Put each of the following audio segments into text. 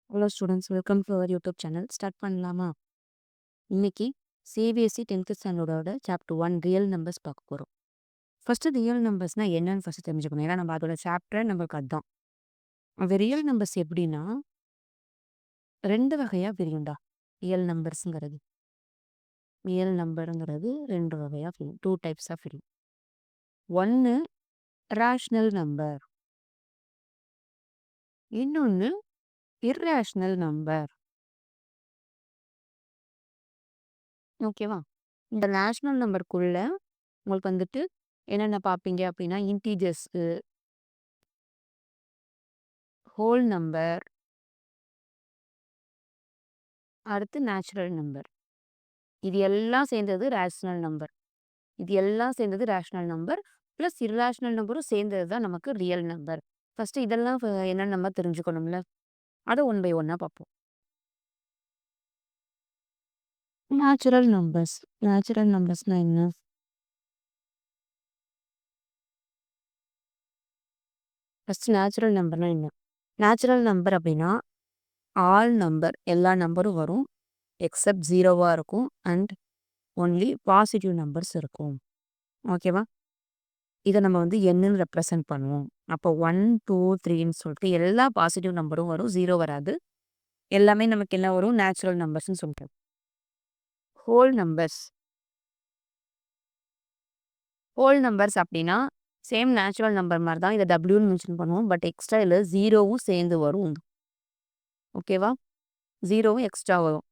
Hello students, welcome to our YouTube channel. Start பண்ணலாமா? இன்னைக்கு CBSE 10th ஸ்டாண்டர்டோட chapter 1 real numbers பார்க்க போகிறோம். ஃபர்ஸ்ட் ரியல் நம்பர்ஸ்னா என்னன்னு ஃபர்ஸ்ட் தெரிஞ்சுக்கணும். ஏன்னா நம்ம அதோட சாப்டர் நமக்கு அதுதான். அந்த ரியல் நம்பர்ஸ் எப்படின்னா ரெண்டு வகையா பிரியும்டா. ரியல் நம்பர்ஸ்ங்கிறது ரெண்டு வகையா பிரியும். டூ டைப்ஸ் ஆஃப் பிரியும். ஒன்று ரேஷ்னல் நம்பர், இன்னொன்று இர்ரேஷ்னல் நம்பர். ஓகேவா? இந்த ரேஷ்னல் நம்பருக்குள்ள உங்களுக்கு வந்துட்டு என்னென்ன பார்ப்பீங்க அப்படின்னா இன்டீஜர்ஸ், ஹோல் நம்பர், அடுத்து நேச்சுரல் நம்பர். இது எல்லாம் சேர்ந்தது ரேஷனல் நம்பர். ப்ளஸ் இர்ரேஷனல் நம்பரும் சேர்ந்தது தான் நமக்கு ரியல் நம்பர். ஃபர்ஸ்ட் இதெல்லாம் என்னன்னு நம்ம தெரிஞ்சுக்கணும்ல. அதை ஒன் பை ஒன்னா பார்ப்போம். Natural numbers. நேச்சுரல் நம்பர்ஸ்னா என்ன? ஃபர்ஸ்ட் நேச்சுரல் நம்பர்னா என்ன? நேச்சுரல் நம்பர் அப்படின்னா ஆல் நம்பர், எல்லா நம்பரும் வரும் எக்ஸப்ட் ஜீரோவா இருக்கும் அண்ட் ஒன்லி பாசிட்டிவ் நம்பர்ஸ் இருக்கும். ஓகேவா? இதை நம்ம வந்து என்னன்னு ரெப்ரசன்ட் பண்ணுவோம். அப்போ 1, 2, 3ன்னு சொல்லிட்டு எல்லா பாசிட்டிவ் நம்பரும் வரும், ஜீரோ வராது. எல்லாமே நமக்கு என்ன வரும்? நேச்சுரல் நம்பர்ஸ்ன்னு சொல்லிட்டு. Whole numbers. ஹோல் நம்பர்ஸ் அப்படின்னா சேம் நேச்சுரல் நம்பர் மாதிரி தான். இதை டபிள்யூன்னு மென்ஷன் பண்ணுவோம். பட் எக்ஸ்ட்ரா இல்லை, ஜீரோவும் சேர்ந்து வரும். ஓகேவா? ஜீரோவும் எக்ஸ்ட்ரா வரும்.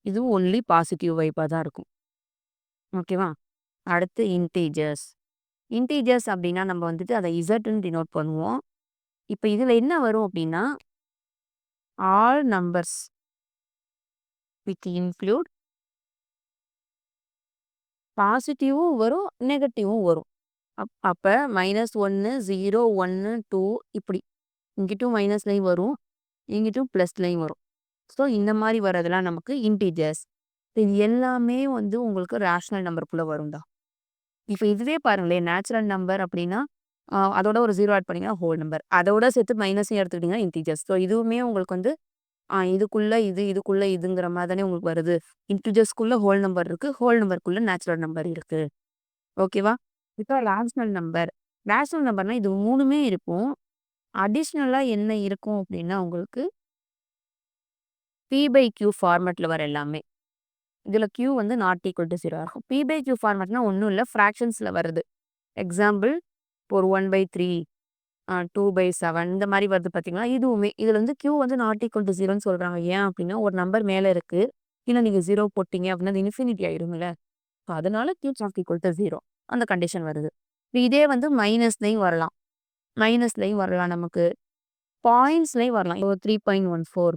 இதுவும் ஒன்லி பாசிட்டிவ் வைப்பாக தான் இருக்கும். ஓகேவா? அடுத்து இன்டீஜர்ஸ். இன்டீஜர்ஸ் அப்படின்னா நம்ம வந்துட்டு அதை இசட்ன்னு டினோட் பண்ணுவோம். இப்போ இதில் என்ன வரும் அப்படின்னா ஆல் நம்பர்ஸ் வித் இன்க்ளூட் பாசிட்டிவும் வரும், நெகட்டிவும் வரும். அப்போ -1, 0, 1, 2 இப்படி இங்கிட்டும் மைனஸ்லையும் வரும், இங்கிட்டும் ப்ளஸ்லையும் வரும். ஸோ இந்த மாதிரி வர்றதெல்லாம் நமக்கு இன்டீஜர்ஸ். இது எல்லாமே வந்து உங்களுக்கு ரேஷனல் நம்பருக்குள்ளே வரும் தான். இப்போ இதுவே பாருங்களேன், நேச்சுரல் நம்பர் அப்படின்னா அதோட ஒரு ஜீரோ ஆட் பண்ணிங்கன்னா ஹோல் நம்பர், அதோட சேர்த்து மைனஸையும் எடுத்துக்கிட்டிங்கன்னா இன்டீஜர்ஸ். ஸோ இதுவுமே உங்களுக்கு வந்து இதுக்குள்ள இதுக்குள்ள இதுங்கிற மாதிரி தானே உங்களுக்கு வருது. இன்டிஜர்ஸ்குள்ள ஹோல் நம்பர் இருக்கு, ஹோல் நம்பருக்குள்ள நேச்சுரல் நம்பர் இருக்கு. ஓகேவா? இப்போ ரேஷனல் நம்பர். ரேஷனல் நம்பர்னா இது மூணுமே இருக்கும். அடிஷ்னலா என்ன இருக்கும் அப்படின்னா உங்களுக்கு P/Q ஃபார்மேட்ல வர எல்லாமே. இதுல Q வந்து நாட் ஈக்குவல் டு 0 இருக்கும். P/Q ஃபார்மேட்னா ஒன்றும் இல்லை, ஃப்ராக்ஷன்ஸ்ல வருது. எக்ஸாம்பிள் ஒரு 1/3, 2/7 இந்த மாதிரி வருது பார்த்தீங்களா? இதுவுமே இதில் வந்து Q வந்து நாட் ஈக்குவல் டு 0ன்னு சொல்கிறாங்க. ஏன் அப்படின்னா ஒரு நம்பர் மேலே இருக்குது, இல்லை நீங்கள் 0 போட்டிங்க அப்படின்னா அது இன்ஃபினிட்டி ஆயிரும்ல. ஸோ அதனால Q நாட் ஈக்குவல் டு 0 அந்த கண்டிஷன் வருது. இதே வந்து மைனஸ்லையும் வரலாம் நமக்கு, பாயிண்ட்ஸ்லையும் வரலாம். இப்போ 3.14,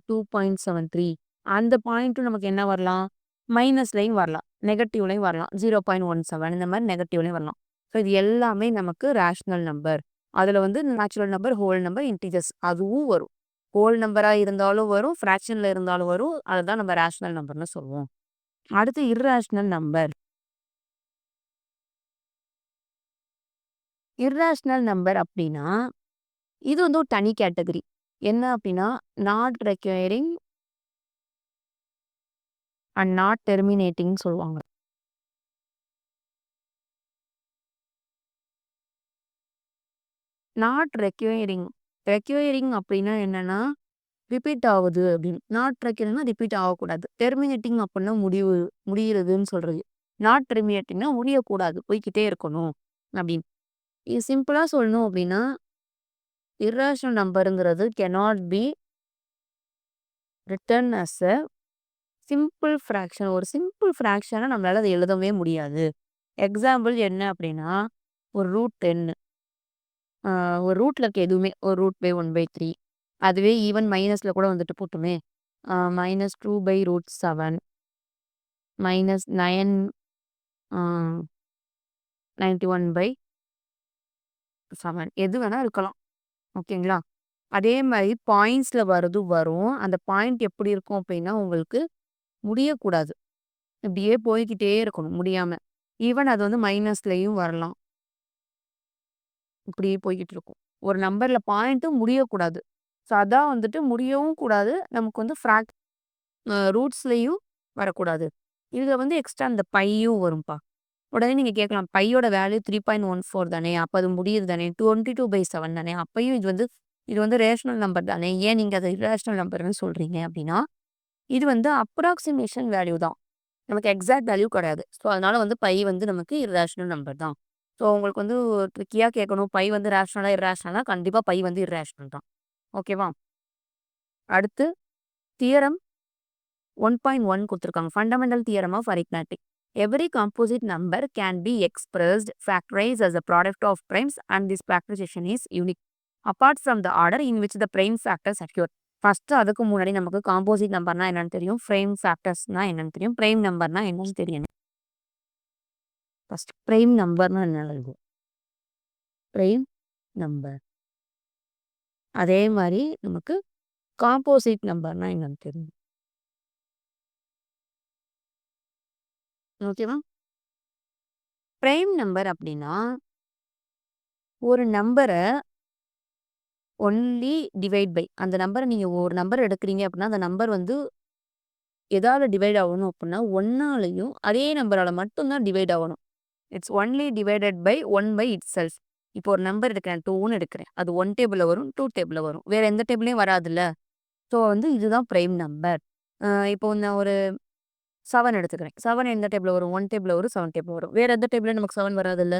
2.73 அந்த பாயிண்ட்டும் நமக்கு என்ன வரலாம்? மைனஸ்லையும் வரலாம், நெகட்டிவ்லையும் வரலாம், 0.17 இந்த மாதிரி நெகட்டிவ்லையும் வரலாம். ஸோ இது எல்லாமே நமக்கு ரேஷனல் நம்பர். அதில் வந்து natural number, whole number, integers அதுவும் வரும். ஹோல் நம்பராக இருந்தாலும் வரும், ஃப்ராக்ஷனில் இருந்தாலும் வரும். அதுதான் நம்ம ரேஷனல் நம்பர்னு சொல்லுவோம். அடுத்து இர்ரேஷனல் நம்பர். இர்ரேஷனல் நம்பர் அப்படின்னா இது வந்து ஒரு தனி கேட்டகரி. என்ன அப்படின்னா not requiring and not terminating சொல்லுவாங்க. நாட் ரெக்வயரிங் அப்படின்னா என்னன்னா ரிப்பீட் ஆகுது அப்படின்னு. நாட் ரெக்வயரிங்னா ரிப்பீட் ஆகக்கூடாது. டெர்மினேட்டிங் அப்படின்னா முடிகிறதுன்னு சொல்றது. நாட் டெர்மினேட்டிங்னா முடியக்கூடாது, போய்க்கிட்டே இருக்கணும் அப்படின்னு. இது சிம்பிளா சொல்லணும் அப்படின்னா இர்ரேஷனல் நம்பருங்கிறது cannot be written as a simple fraction. ஒரு சிம்பிள் ஃப்ராக்ஷனை நம்மளால அதை எழுதவே முடியாது. எக்ஸாம்பிள் என்ன அப்படின்னா ஒரு √10, ஒரு ரூட்ல இருக்க எதுவுமே ஒரு √1/3, அதுவே ஈவன் மைனஸ்ல கூட வந்துட்டு போட்டுமே, -2/√7, -9 91/7 எது வேணா இருக்கலாம். ஓகேங்களா? அதே மாதிரி பாயிண்ட்ஸ்ல வரும். அந்த பாயிண்ட் எப்படி இருக்கும் அப்படின்னா உங்களுக்கு முடியக்கூடாது, இப்படியே போய்க்கிட்டே இருக்கணும் முடியாம. ஈவன் அது வந்து மைனஸ்லயும் வரலாம், இப்படியே போய்கிட்டு இருக்கும். ஒரு நம்பர்ல பாயிண்ட்டும் முடியக்கூடாது. ஸோ அதான் வந்துட்டு முடியவும் கூடாது. நமக்கு வந்து ரூட்ஸ்லயும் வரக்கூடாது. இதுல வந்து எக்ஸ்ட்ரா அந்த பையும் வரும்பா. உடனே நீங்க கேட்கலாம். பையோட வேல்யூ 3.14 தானே! அப்ப அது முடியுது தானே! 22/7 தானே! அப்பயும் இது வந்து ரேஷனல் நம்பர் தானே! ஏன் நீங்க அத இர்ரேஷனல் நம்பர்ன்னு சொல்றீங்க அப்டின்னா, இது வந்து அப்ராக்ஸிமேஷன் வேல்யூ தான். நமக்கு எக்ஸாக்ட் வேல்யூ கிடையாது. ஸோ அதனால வந்து பை வந்து நமக்கு இர்ரேஷனல் நம்பர் தான். ஸோ உங்களுக்கு வந்து ட்ரிக்கியா கேட்கணும். பை வந்து ரேஷனலா, இர்ரேஷனலா கண்டிப்பா பை வந்து இர்ரேஷனல் தான். ஓகேவா? அடுத்து தியரம் 1.1 குடுத்துருக்காங்க. Fundamental theorem of arithmetic. Every composite number can be expressed factorized as a product of primes and this factorization is unique apart from the order in which the prime factors occur. First அதுக்கு முன்னாடி நமக்கு composite நம்பர்னா என்னன்னு தெரியும். Prime ஃபேக்டர்ஸ்னா என்னன்னு தெரியும். Prime நம்பர்னா என்னன்னு தெரியணும். First prime நம்பர்னா என்ன எழுதுவோம். Prime number. அதே மாதிரி நமக்கு காம்போசிட் நம்பர்னா என்னன்னு தெரியும். ஓகேவா? பிரைம் நம்பர் அப்படின்னா ஒரு நம்பர ஒன்லி டிவைட் பை அந்த நம்பர நீங்க ஒரு நம்பர் எடுக்கிறீங்க அப்படின்னா, அந்த நம்பர் வந்து எதால டிவைட் ஆகணும் அப்படின்னா, 1னாலயும் அதே நம்பரால மட்டும் தான் டிவைட் ஆகணும். It's only divided by 1 by itself. இப்போ ஒரு நம்பர் எடுக்கிறேன் 2ன்னு எடுக்கிறேன். அது 1 டேபிள்ல வரும், 2 டேபிள்ல வரும். வேற எந்த டேபிள்லயும் வராதுல்ல. ஸோ வந்து இதுதான் பிரைம் நம்பர். இப்போ நான் ஒரு 7 எடுத்துக்கிறேன். 7 எந்த டேபிள்ல வரும்? 1 டேபிள்ல வரும், 7 டேபிள்ல வரும். வேற எந்த டேபிள்லயும் நமக்கு 7 வராதுல்ல.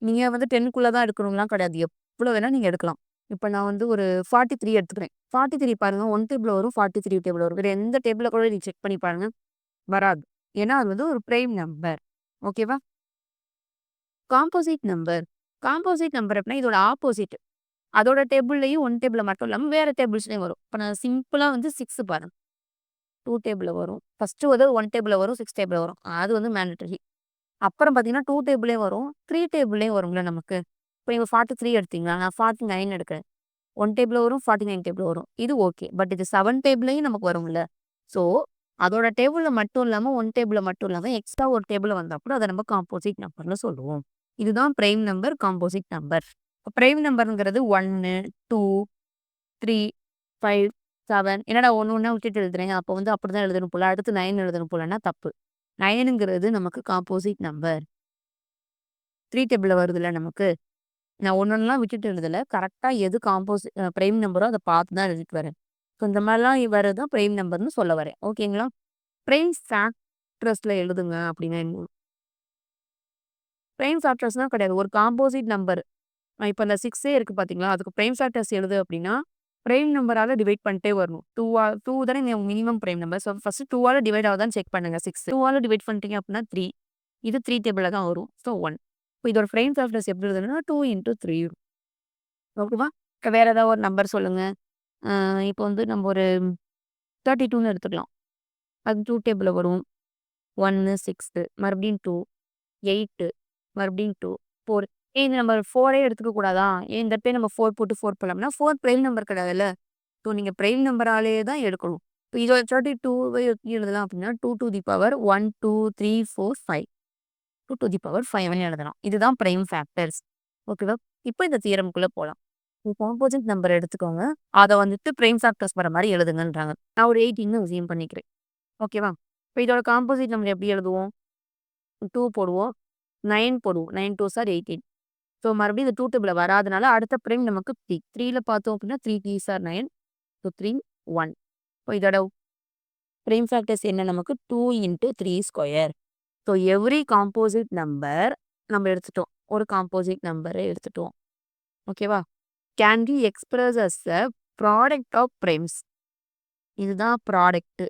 நீங்க வந்து 10க்குள்ள தான் எடுக்கணும்லாம் கிடையாது. எவ்வளோ வேணா நீங்க எடுக்கலாம். இப்ப நான் வந்து ஒரு 43 எடுத்துக்கிறேன். 43 பாருங்க 1 டேபிள்ல வரும், 43 டேபிள்ல வரும். வேற எந்த டேபிள்ல கூட நீங்க செக் பண்ணி பாருங்க. வராது. ஏன்னா அது வந்து ஒரு பிரைம் நம்பர். ஓகேவா? Composite number. காம்போசிட் நம்பர் அப்படின்னா இதோட ஆப்போசிட். அதோட டேபிள்லயும் 1 டேபிள்ல மட்டும் இல்லாம வேற டேபிள்ஸ்லயும் வரும். இப்ப நான் சிம்பிளா வந்து 6 பாருங்க. 2 டேபிள்ல வரும். ஃபர்ஸ்ட் வந்து 1 டேபிள்ல வரும், 6 டேபிள்ல வரும். அது வந்து மேண்டட்டரி. அப்புறம் பார்த்தீங்கன்னா 2 டேபிள்லயும் வரும், 3 டேபிள்லயும் வரும்ல நமக்கு. இப்ப நீங்க 43 எடுத்தீங்களா? நான் 49 எடுக்கிறேன். 1 டேபிள்ல வரும், 49 டேபிள்ல வரும். இது ஓகே. பட் இது 7 டேபிள்லயும் நமக்கு வரும்ல. ஸோ, அதோட டேபிள்ல மட்டும் இல்லாம 1 டேபிள்ல மட்டும் இல்லாம எக்ஸ்ட்ரா ஒரு டேபிள்ல வந்தா கூட அத நம்ம காம்போசிட் நம்பர்ன்னு சொல்லுவோம். இதுதான் prime number, composite number. Prime நம்பர்ங்கிறது 1, 2, 3, 5, 7 என்னடா ஒண்ணு ஒண்ணா விட்டுட்டு எழுதுறேன். அப்போ வந்து அப்படிதான் எழுதணும் போல. அடுத்து 9 எழுதணும் போலன்னா தப்பு. 9ங்கிறது நமக்கு காம்போசிட் நம்பர். 3 டேபிள்ல வருதுல்ல நமக்கு. நான் ஒண்ணொண்ணுலாம் விட்டுட்டு எழுதல. கரெக்ட்டா எது பிரைம் நம்பரோ அத பார்த்து தான் எழுதிட்டு வரேன். ஸோ இந்த மாரிலாம் வரது தான் பிரைம் நம்பர்ன்னு சொல்ல வரேன். ஓகேங்களா? பிரைம் ஃபேக்டர்ஸ்ல எழுதுங்க அப்படின்னா என்ன? பிரைம் ஃபேக்டர்ஸ்லாம் கிடையாது. ஒரு காம்போசிட் நம்பர். இப்ப இந்த 6ஏ இருக்கு பார்த்தீங்களா? அதுக்கு பிரைம் ஃபேக்டர்ஸ் எழுது அப்படின்னா, பிரைம் நம்பரால டிவைட் பண்ணிட்டே வரணும். 2 தானே minimum prime number. So first 2ஆல டிவைட் ஆகுதான்னு செக் பண்ணுங்க 6. 2ஆல டிவைட் பண்ணிட்டீங்க அப்படின்னா 3. இது 3 டேபிள்ல தான் வரும். ஸோ 1. இப்ப இதோட பிரைம் ஃபேக்டர்ஸ் எப்படி எழுதணும்னா 2 இன்டூ 3. ஓகேவா? இப்ப வேற ஏதாவது ஒரு நம்பர் சொல்லுங்க. அ இப்போ வந்து நம்ம ஒரு 32ன்னு எடுத்துக்கலாம். அது 2 டேபிள்ல வரும். 1, 6 மறுபடியும் 2, 8 மறுபடியும் 2, 4. ஏன் இது நம்ம 4ஏ எடுத்துக்க கூடாதா? ஏன் இந்த இடத்துலயே நம்ம 4 போட்டு 4 போடலாம்னா 4 பிரைம் நம்பர் கிடையாதுல்ல. ஸோ நீங்க பிரைம் நம்பராலேயே தான் எடுக்கணும். இப்ப இதோட 32வை எப்படி எழுதலாம் அப்படின்னா 2 to the power 1, 2, 3, 4, 5. 2 to the power 5ன்னு எழுதலாம். இதுதான் பிரைம் ஃபேக்டர்ஸ். ஓகேவா? இப்போ இந்த தியரம்க்குள்ள போலாம். காம்போசிட் நம்பர் எடுத்துக்கோங்க. அத வந்துட்டு பிரைம் ஃபேக்டர்ஸ் வர மாரி எழுதுங்கன்றாங்க. நான் ஒரு 18ன்னு அஸ்யூம் பண்ணிக்கிறேன். ஓகேவா? இப்ப இதோட காம்போசிட் நம்பர் எப்படி எழுதுவோம்? 2 போடுவோம். 9 போடுவோம். 9 2s ஆர் 18. ஸோ மறுபடியும் இந்த 2 டேபிள்ல வராதனால அடுத்த பிரைம் நமக்கு 3. 3ல பார்த்தோம் அப்படின்னா 3 3s ஆர் 9. ஸோ 3, 1. இப்போ இதோட பிரைம் ஃபேக்டர்ஸ் என்ன நமக்கு 2 into 3 square. So every composite number நம்ம எடுத்துட்டோம். ஒரு காம்போசிட் நம்பர எடுத்துட்டோம். ஓகேவா? Can be express as a product of primes. இதுதான் ப்ராடக்ட்.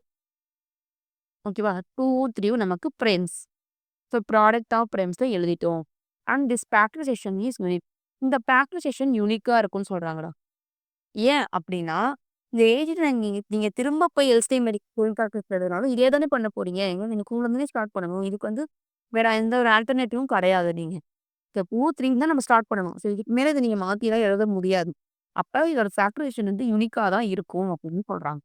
ஓகேவா? 2வும் 3வும் நமக்கு பிரைம்ஸ். ஸோ ப்ராடக்ட் ஆஃப் பிரைம்ஸ்ல எழுதிட்டோம். And this factorization is unique. இந்த ஃபேக்டரைசேஷன் யூனிக்கா இருக்கும்னு சொல்றாங்கடா. ஏன் அப்படின்னா, இந்த ஏஜ்ல நீங்க நீங்க திரும்ப போய் எல்சிஎம் ஃபுல் ஃபேக்டர்ஸ் எழுதுனாலும் இதே தானே பண்ண போறீங்க. ஏங்க நீங்க கூட இருந்தே ஸ்டார்ட் பண்ணணும். இதுக்கு வந்து வேற எந்த ஒரு ஆல்டர்னேட்டிவும் கிடையாது நீங்க. இப்போ 2, 3 தான் நம்ம ஸ்டார்ட் பண்ணணும். ஸோ இதுக்கு மேல இத நீங்க மாத்திலாம் எழுத முடியாது. அப்ப இதோட ஃபேக்டரைசேஷன் வந்து யூனிக்கா தான் இருக்கும் அப்படின்னு சொல்றாங்க.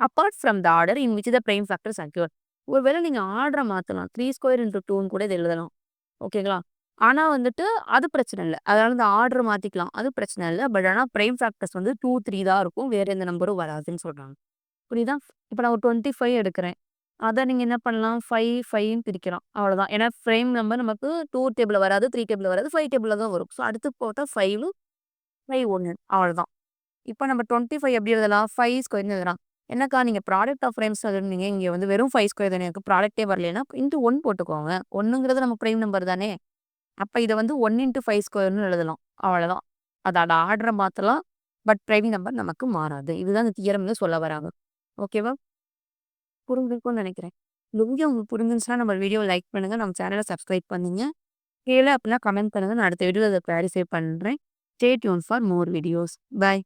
Apart from the order in which the prime factors அக்யூர். ஒருவேளை நீங்க ஆர்டர மாத்தலாம். 3 ஸ்கொயர் இன்டூ 2ன்னு கூட இத எழுதலாம். ஓகேங்களா? ஆனா வந்துட்டு அது பிரச்சனை இல்ல. அதனால இந்த ஆர்டர் மாத்திக்கலாம். அது பிரச்சனை இல்ல. பட் ஆனா பிரைம் ஃபேக்டர்ஸ் வந்து 2, 3 தான் இருக்கும். வேற எந்த நம்பரும் வராதுன்னு சொல்றாங்க. புரியுதா? இப்ப நான் ஒரு 25 எடுக்கிறேன். அத நீங்க என்ன பண்ணலாம்? 5, 5ன்னு பிரிக்கலாம். அவ்வளோதான். ஏன்னா பிரைம் நம்பர் நமக்கு 2 டேபிள்ல வராது, 3 டேபிள்ல வராது, 5 டேபிள்ல தான் வரும். ஸோ அடுத்து போட்டா 5, 5 1 அவ்வளோதான். இப்ப நம்ம 25 எப்படி எழுதலாம்? 5 ஸ்கொயர்ன்னு எழுதலாம். என்னக்கா நீங்க ப்ராடக்ட் ஆஃப் பிரைம்ஸ் எழுதுனீங்க. இங்க வந்து வெறும் 5 ஸ்கொயர் தானே இருக்கு. ப்ராடக்ட்டே வரலைன்னா, இன்டு 1 போட்டுக்கோங்க. 1ங்கிறது நம்ம பிரைம் நம்பர் தானே! அப்ப இத வந்து 1 இன்டு 5 ஸ்கொயர்ன்னு எழுதலாம். அவ்வளதான். அதோட ஆர்டர மாத்தலாம். பட் பிரைம் நம்பர் நமக்கு மாறாது. இதுதான் இந்த தியரம்ல சொல்ல வராங்க. ஓகேவா? புரிஞ்சிருக்கும்னு நெனைக்கிறேன். இந்த வீடியோ உங்களுக்கு புரிஞ்சிருந்துச்சுன்னா நம்ம வீடியோவ லைக் பண்ணுங்க. நம்ம சேனல சப்ஸ்கிரைப் பண்ணுங்க. கீழ அப்படின்னா கமெண்ட் பண்ணுங்க. நான் அடுத்த வீடியோல அத கிளாரிஃபை பண்றேன். Stay tune for more videos. Bye.